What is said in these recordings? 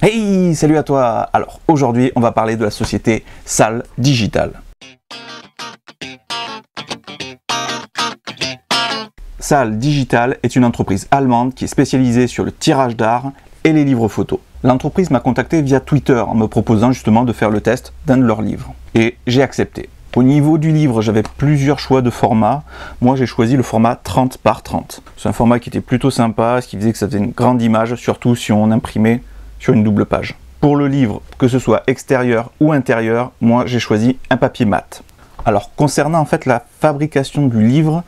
Hey, salut à toi! Alors aujourd'hui, on va parler de la société Salle Digital. Salle Digital est une entreprise allemande qui est spécialisée sur le tirage d'art et les livres photos. L'entreprise m'a contacté via Twitter en me proposant justement de faire le test d'un de leurs livres. Et j'ai accepté. Au niveau du livre, j'avais plusieurs choix de format. Moi, j'ai choisi le format 30 par 30. C'est un format qui était plutôt sympa, ce qui faisait que ça faisait une grande image, surtout si on imprimait sur une double page. Pour le livre, que ce soit extérieur ou intérieur, moi j'ai choisi un papier mat. Alors concernant en fait la fabrication du livre,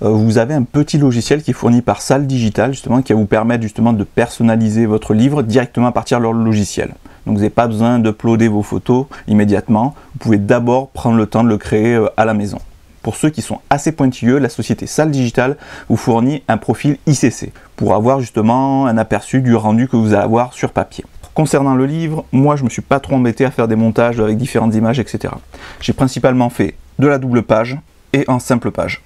vous avez un petit logiciel qui est fourni par Salle Digital justement, qui va vous permettre justement de personnaliser votre livre directement à partir de leur logiciel. Donc vous n'avez pas besoin d'uploader vos photos immédiatement, vous pouvez d'abord prendre le temps de le créer à la maison. Pour ceux qui sont assez pointilleux, la société Salle Digital vous fournit un profil ICC pour avoir justement un aperçu du rendu que vous allez avoir sur papier. Concernant le livre, moi je me suis pas trop embêté à faire des montages avec différentes images, etc. J'ai principalement fait de la double page et en simple page.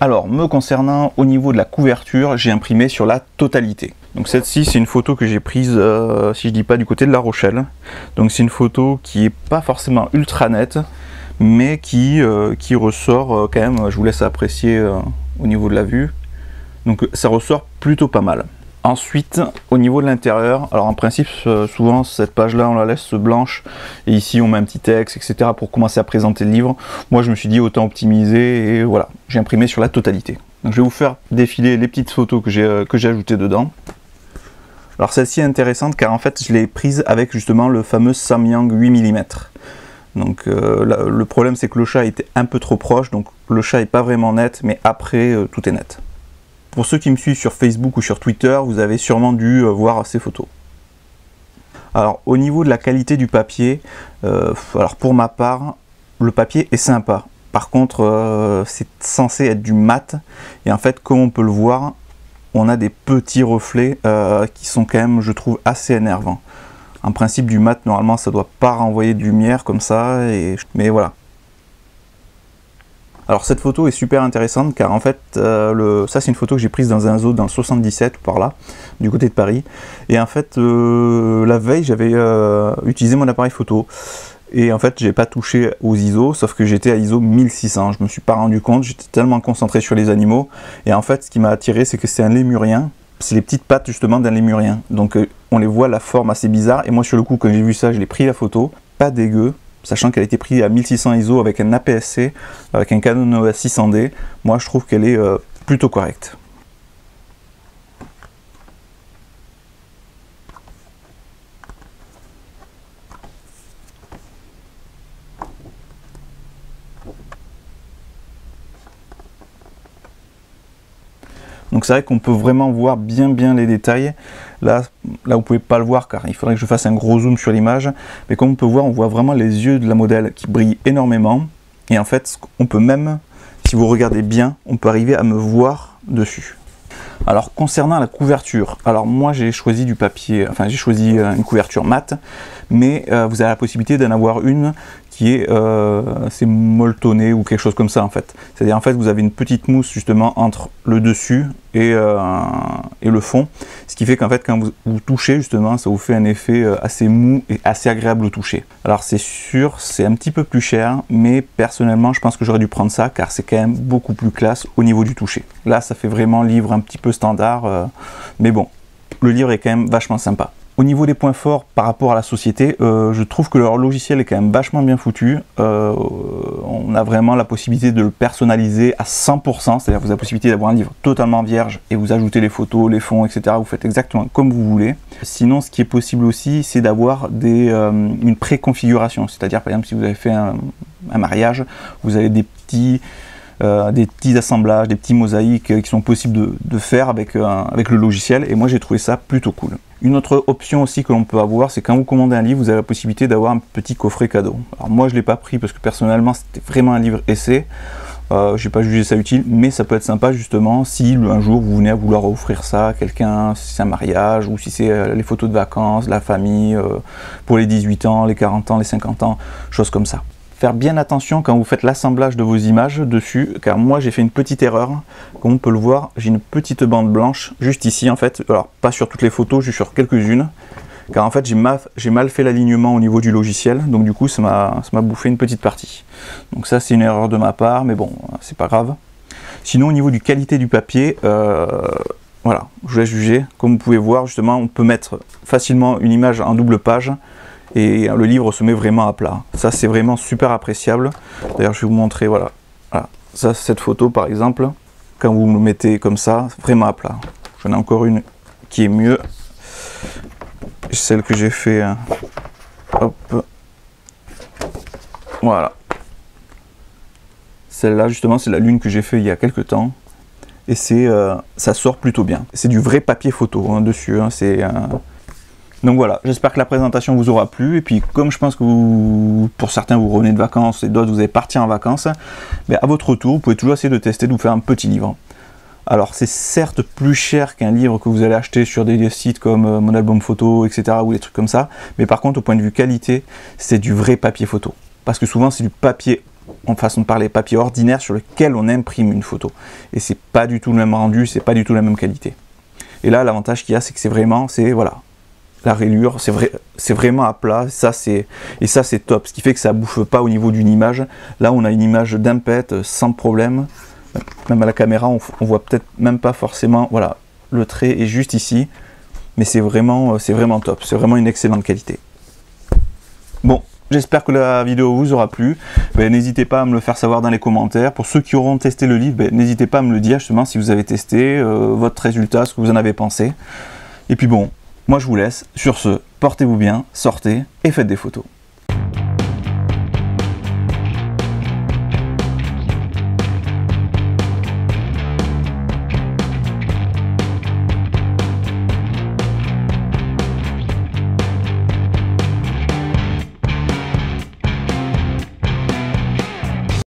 Alors, me concernant, au niveau de la couverture, j'ai imprimé sur la totalité. Donc celle-ci, c'est une photo que j'ai prise, si je dis pas, du côté de La Rochelle. Donc c'est une photo qui est pas forcément ultra nette, mais qui ressort quand même, je vous laisse apprécier au niveau de la vue. Donc ça ressort plutôt pas mal. Ensuite, au niveau de l'intérieur, alors en principe, souvent cette page-là, on la laisse blanche, et ici on met un petit texte, etc. pour commencer à présenter le livre. Moi je me suis dit autant optimiser, et voilà, j'ai imprimé sur la totalité. Donc je vais vous faire défiler les petites photos que j'ai ajoutées dedans. Alors celle-ci est intéressante car en fait je l'ai prise avec justement le fameux Samyang 8 mm. Donc le problème c'est que le chat était un peu trop proche, donc le chat n'est pas vraiment net, mais après tout est net. Pour ceux qui me suivent sur Facebook ou sur Twitter, vous avez sûrement dû voir ces photos. Alors au niveau de la qualité du papier, alors pour ma part, le papier est sympa. Par contre, c'est censé être du mat, et en fait comme on peut le voir, on a des petits reflets qui sont quand même, je trouve, assez énervants. En principe du mat, normalement ça ne doit pas renvoyer de lumière comme ça, mais voilà. Alors cette photo est super intéressante car en fait, ça c'est une photo que j'ai prise dans un zoo dans le 77 par là, du côté de Paris. Et en fait, la veille j'avais utilisé mon appareil photo. Et en fait j'ai pas touché aux ISO, sauf que j'étais à ISO 1600. Je me suis pas rendu compte, j'étais tellement concentré sur les animaux. Et en fait ce qui m'a attiré c'est que c'est un lémurien. C'est les petites pattes justement d'un lémurien. Donc on les voit, la forme assez bizarre. Et moi sur le coup quand j'ai vu ça, je l'ai pris la photo. Pas dégueu. Sachant qu'elle a été prise à 1600 ISO avec un APS-C, avec un Canon EOS 600D, moi je trouve qu'elle est plutôt correcte. Donc c'est vrai qu'on peut vraiment voir bien les détails. Là vous pouvez pas le voir car il faudrait que je fasse un gros zoom sur l'image. Mais comme on peut voir, on voit vraiment les yeux de la modèle qui brillent énormément. Et en fait, on peut même, si vous regardez bien, on peut arriver à me voir dessus. Alors concernant la couverture, alors moi j'ai choisi du papier, enfin j'ai choisi une couverture mat, mais vous avez la possibilité d'en avoir une qui est c'est molletonné ou quelque chose comme ça en fait. C'est-à-dire en fait vous avez une petite mousse justement entre le dessus et le fond, ce qui fait qu'en fait quand vous touchez justement ça vous fait un effet assez mou et assez agréable au toucher. Alors c'est sûr, c'est un petit peu plus cher, mais personnellement je pense que j'aurais dû prendre ça car c'est quand même beaucoup plus classe au niveau du toucher. Là ça fait vraiment livre un petit peu standard, mais bon, le livre est quand même vachement sympa. Au niveau des points forts par rapport à la société, je trouve que leur logiciel est quand même vachement bien foutu. On a vraiment la possibilité de le personnaliser à 100%, c'est-à-dire vous avez la possibilité d'avoir un livre totalement vierge et vous ajoutez les photos, les fonds, etc. Vous faites exactement comme vous voulez. Sinon, ce qui est possible aussi, c'est d'avoir une pré-configuration, c'est-à-dire par exemple si vous avez fait un mariage, vous avez des petits assemblages, des petits mosaïques qui sont possibles de faire avec le logiciel, et moi j'ai trouvé ça plutôt cool. Une autre option aussi que l'on peut avoir, c'est quand vous commandez un livre, vous avez la possibilité d'avoir un petit coffret cadeau. Alors moi je ne l'ai pas pris parce que personnellement c'était vraiment un livre essai, je n'ai pas jugé ça utile, mais ça peut être sympa justement si un jour vous venez à vouloir offrir ça à quelqu'un, si c'est un mariage ou si c'est les photos de vacances, la famille, pour les 18 ans, les 40 ans, les 50 ans, choses comme ça. Faire bien attention quand vous faites l'assemblage de vos images dessus, car moi j'ai fait une petite erreur. Comme on peut le voir, j'ai une petite bande blanche juste ici en fait, alors pas sur toutes les photos, juste sur quelques-unes. car en fait j'ai mal fait l'alignement au niveau du logiciel, donc du coup ça m'a bouffé une petite partie. Donc ça c'est une erreur de ma part, mais bon, c'est pas grave. Sinon au niveau du qualité du papier, voilà, je vous laisse juger. Comme vous pouvez voir, justement, on peut mettre facilement une image en double page et le livre se met vraiment à plat. Ça c'est vraiment super appréciable. D'ailleurs je vais vous montrer, voilà, ça, cette photo par exemple, quand vous le mettez comme ça, vraiment à plat. J'en ai encore une qui est mieux. Celle que j'ai fait, hop, voilà. Celle-là justement c'est la lune que j'ai fait il y a quelques temps. Et ça sort plutôt bien. C'est du vrai papier photo hein, dessus. Hein, donc voilà, j'espère que la présentation vous aura plu. Et puis comme je pense que pour certains vous revenez de vacances et d'autres vous allez partir en vacances, mais à votre retour, vous pouvez toujours essayer de tester, de vous faire un petit livre. Alors c'est certes plus cher qu'un livre que vous allez acheter sur des sites comme Mon Album Photo, etc. ou des trucs comme ça. Mais par contre, au point de vue qualité, c'est du vrai papier photo. Parce que souvent c'est du papier, en façon de parler, papier ordinaire sur lequel on imprime une photo. Et c'est pas du tout le même rendu, c'est pas du tout la même qualité. Et là, l'avantage qu'il y a, c'est que c'est vraiment, voilà, la rayure, c'est vraiment à plat, et ça c'est top, ce qui fait que ça bouffe pas au niveau d'une image. Là, on a une image d'impette sans problème, même à la caméra, on voit peut-être même pas forcément, voilà, le trait est juste ici, mais c'est vraiment top, c'est vraiment une excellente qualité. Bon. J'espère que la vidéo vous aura plu. N'hésitez pas à me le faire savoir dans les commentaires. Pour ceux qui auront testé le livre, n'hésitez pas à me le dire justement si vous avez testé, votre résultat, ce que vous en avez pensé. Et puis bon, moi je vous laisse. Sur ce, portez-vous bien, sortez et faites des photos.